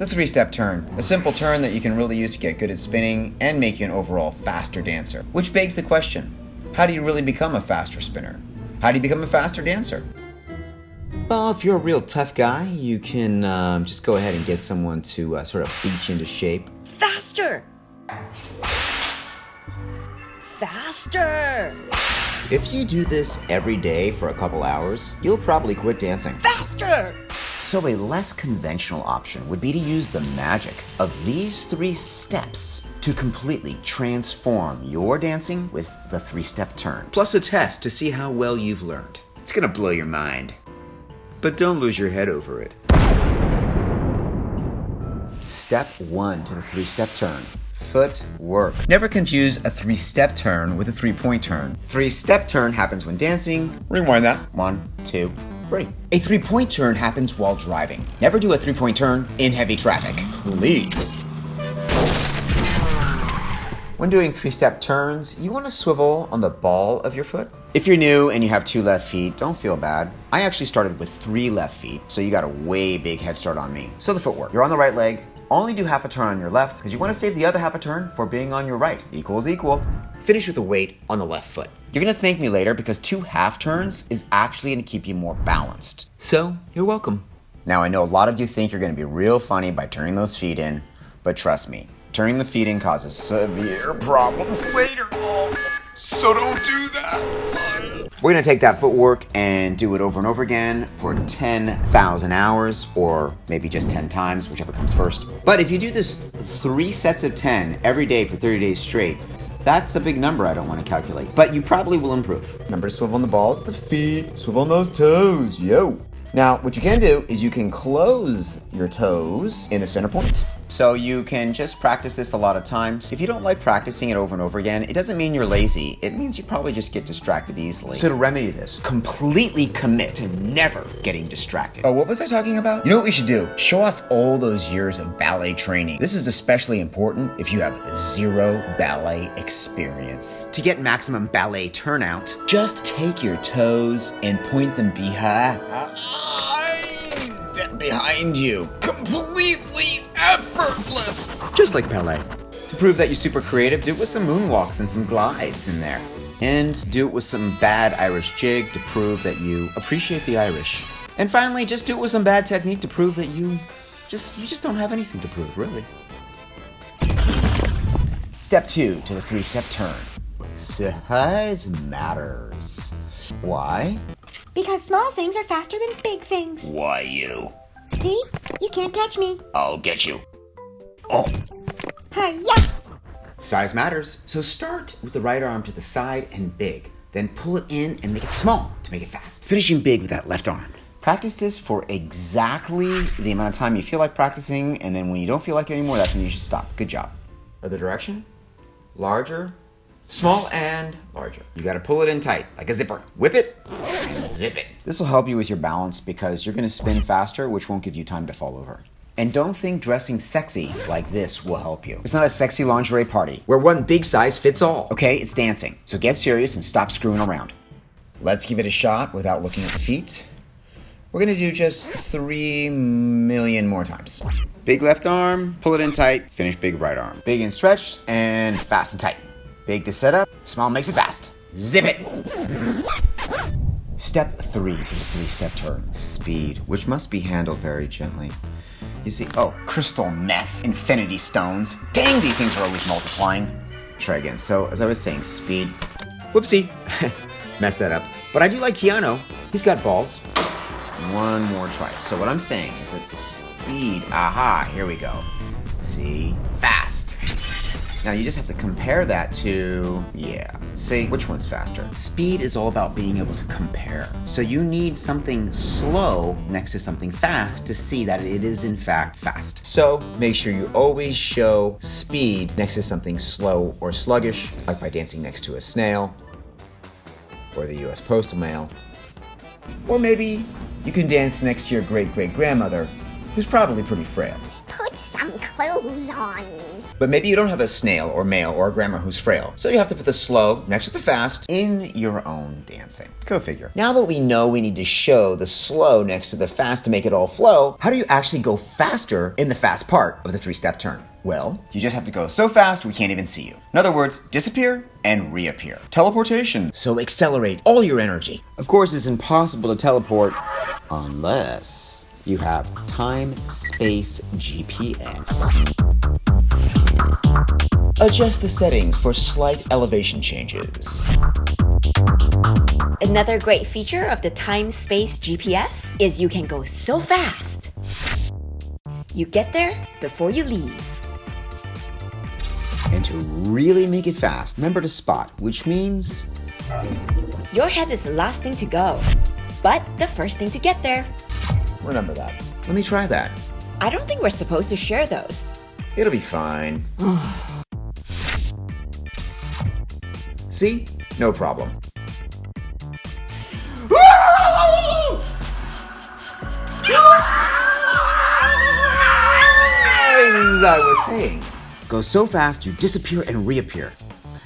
The three-step turn, a simple turn that you can really use to get good at spinning and make you an overall faster dancer. Which begs the question, how do you really become a faster spinner? How do you become a faster dancer? Well, if you're a real tough guy, you can just go ahead and get someone to sort of beat you into shape. Faster! Faster! If you do this every day for a couple hours, you'll probably quit dancing. Faster! So a less conventional option would be to use the magic of these 3 steps to completely transform your dancing with the 3-step turn. Plus a test to see how well you've learned. It's gonna blow your mind. But don't lose your head over it. Step 1 to the 3-step turn. Footwork. Never confuse a 3-step turn with a 3-point turn. 3-step turn happens when dancing. Rewind that. 1, 2, 3. A 3-point turn happens while driving. Never do a 3-point turn in heavy traffic. Please. When doing 3-step turns, you want to swivel on the ball of your foot. If you're new and you have 2 left feet, don't feel bad. I actually started with 3 left feet, so you got a way big head start on me. So the footwork. You're on the right leg. Only do half a turn on your left because you want to save the other half a turn for being on your right. Equals equal. Finish with the weight on the left foot. You're going to thank me later because 2 half turns is actually going to keep you more balanced. So, you're welcome. Now, I know a lot of you think you're going to be real funny by turning those feet in, but trust me, turning the feet in causes severe problems later. So don't do that. We're going to take that footwork and do it over and over again for 10,000 hours, or maybe just 10 times, whichever comes first. But if you do this 3 sets of 10 every day for 30 days straight, that's a big number I don't want to calculate, but you probably will improve. Remember to swivel on the balls, the feet, swivel on those toes, yo. Now, what you can do is you can close your toes in the center point. So you can just practice this a lot of times. If you don't like practicing it over and over again, it doesn't mean you're lazy. It means you probably just get distracted easily. So to remedy this, completely commit to never getting distracted. Oh, what was I talking about? You know what we should do? Show off all those years of ballet training. This is especially important if you have 0 ballet experience. To get maximum ballet turnout, just take your toes and point them behind you. Completely effortless. Just like ballet. To prove that you're super creative, do it with some moonwalks and some glides in there. And do it with some bad Irish jig to prove that you appreciate the Irish. And finally, just do it with some bad technique to prove that you just don't have anything to prove, really. Step 2 to the 3-step turn. Size matters. Why? Because small things are faster than big things. Why you? See? You can't catch me. I'll get you. Oh. Hi-ya! Size matters. So start with the right arm to the side and big. Then pull it in and make it small to make it fast. Finishing big with that left arm. Practice this for exactly the amount of time you feel like practicing, and then when you don't feel like it anymore, that's when you should stop. Good job. Other direction. Larger. Small and larger. You gotta pull it in tight, like a zipper. Whip it and zip it. This will help you with your balance because you're gonna spin faster, which won't give you time to fall over. And don't think dressing sexy like this will help you. It's not a sexy lingerie party where one big size fits all. Okay, it's dancing. So get serious and stop screwing around. Let's give it a shot without looking at the feet. We're gonna do just 3 million more times. Big left arm, pull it in tight, finish big right arm. Big and stretched, and fast and tight. Big to set up, small makes it fast. Zip it! Step 3 to the 3-step turn. Speed, which must be handled very gently. You see, oh, crystal meth, infinity stones. Dang, these things are always multiplying. Try again. So, as I was saying, speed. Whoopsie. Messed that up. But I do like Keanu. He's got balls. One more try. So what I'm saying is that speed, aha, here we go. See, fast. Now you just have to compare that to, see, which one's faster? Speed is all about being able to compare. So you need something slow next to something fast to see that it is in fact fast. So make sure you always show speed next to something slow or sluggish, like by dancing next to a snail, or the US Postal Mail. Or maybe you can dance next to your great-great-grandmother, who's probably pretty frail. Put some clothes on. But maybe you don't have a snail or male or a grandma who's frail, so you have to put the slow next to the fast in your own dancing. Go figure. Now that we know we need to show the slow next to the fast to make it all flow, how do you actually go faster in the fast part of the three-step turn? Well, you just have to go so fast we can't even see you. In other words, disappear and reappear. Teleportation. So accelerate all your energy. Of course, it's impossible to teleport unless you have time-space GPS. Adjust the settings for slight elevation changes. Another great feature of the time-space GPS is you can go so fast. You get there before you leave. And to really make it fast, remember to spot, which means Your head is the last thing to go, but the first thing to get there. remember that. Let me try that. I don't think we're supposed to share those. It'll be fine. See? No problem. As I was saying, go so fast you disappear and reappear.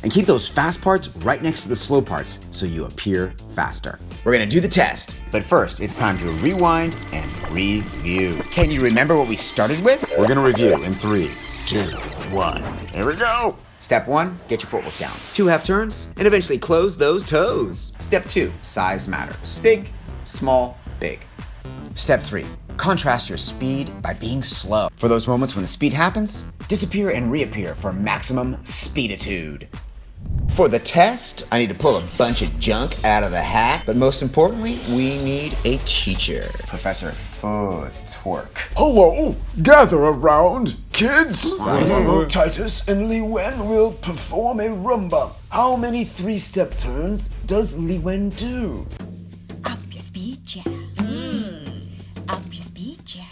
And keep those fast parts right next to the slow parts so you appear faster. We're gonna do the test, but first it's time to rewind and review. Can you remember what we started with? We're gonna review in 3, 2, 1. Here we go. Step 1, get your footwork down. 2 half turns, and eventually close those toes. Step 2, size matters. Big, small, big. Step 3, contrast your speed by being slow. For those moments when the speed happens, disappear and reappear for maximum speeditude. For the test, I need to pull a bunch of junk out of the hat, but most importantly, we need a teacher. Professor Footwork. Hello, gather around, kids. Titus and Li Wen will perform a rumba. How many three-step turns does Li Wen do? Up your speed, yeah. Up your speed, yeah.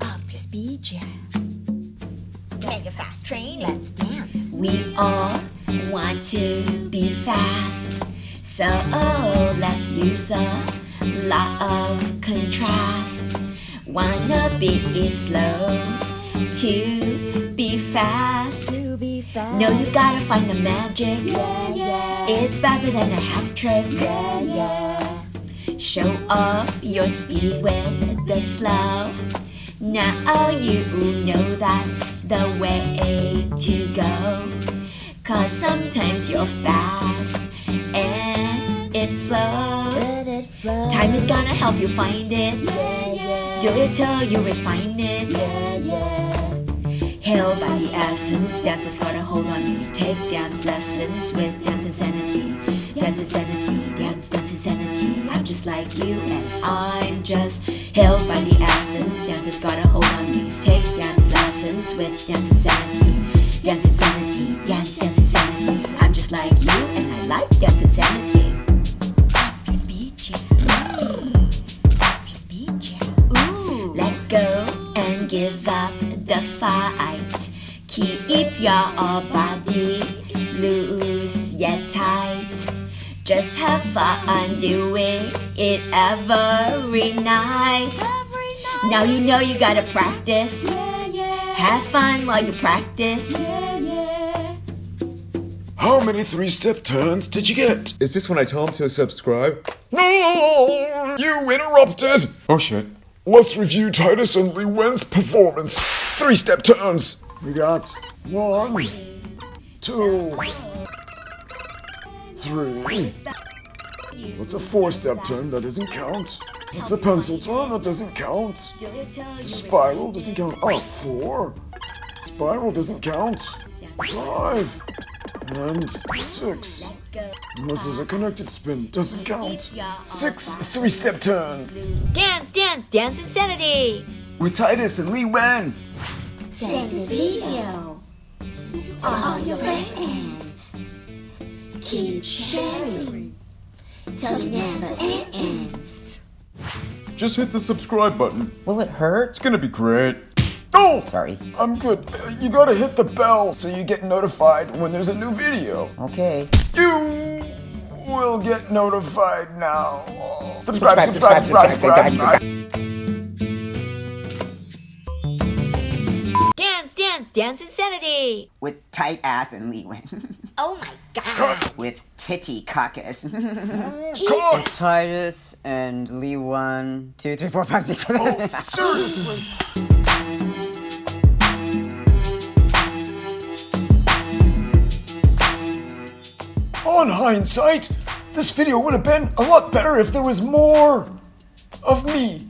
Up your speed, yeah. Mega fast train, let's dance. We all want to be fast, so let's use a lot of contrast. Wanna be slow to be fast. No, you gotta find the magic. It's better than a hat trick. Show off your speed with the slow. Now you know that's the way to go. 'Cause sometimes you're fast and it flows. Time is gonna help you find it. Do it till you refine it. Held by the essence, dance has got a hold on you. Take dance lessons with Dance Insanity. Dance Insanity, dance Insanity. I'm just like you and I'm just held by the essence. Dance has got a hold on you. Take dance lessons with Dance Insanity. Dance Insanity, dance Insanity. I'm just like you and I like Dance Insanity. Up your speed, yeah. Up your speed, yeah. Ooh. Let go and give up the fight. Keep your body loose yet tight. Just have fun doing it every night. Now you know you gotta practice. Have fun while you practice. How many three-step turns did you get? Is this when I tell him to subscribe? No! You interrupted! Oh shit. Let's review Titus and Li Wen's performance. Three-step turns. We got 1, 2, 3. What's a 4-step turn? That doesn't count. It's a pencil turn. That doesn't count. Spiral doesn't count. Oh, 4. Spiral doesn't count. 5. And 6. Unless there's a connected spin. Doesn't count. 6 three-step turns. Dance, dance, dance insanity! With Titus and Li Wen. Send this video to all your friends. Keep sharing till it never ends. Just hit the subscribe button. Will it hurt? It's gonna be great. Oh! Sorry. I'm good. You gotta hit the bell so you get notified when there's a new video. Okay. You will get notified now. Subscribe. Dance Insanity. With tight ass and Lee Wen. Oh my god. With titty caucus. Titus and Lee 1, 2, 3, 4, 5, 6, 7. Oh, seriously? On hindsight, this video would have been a lot better if there was more of me.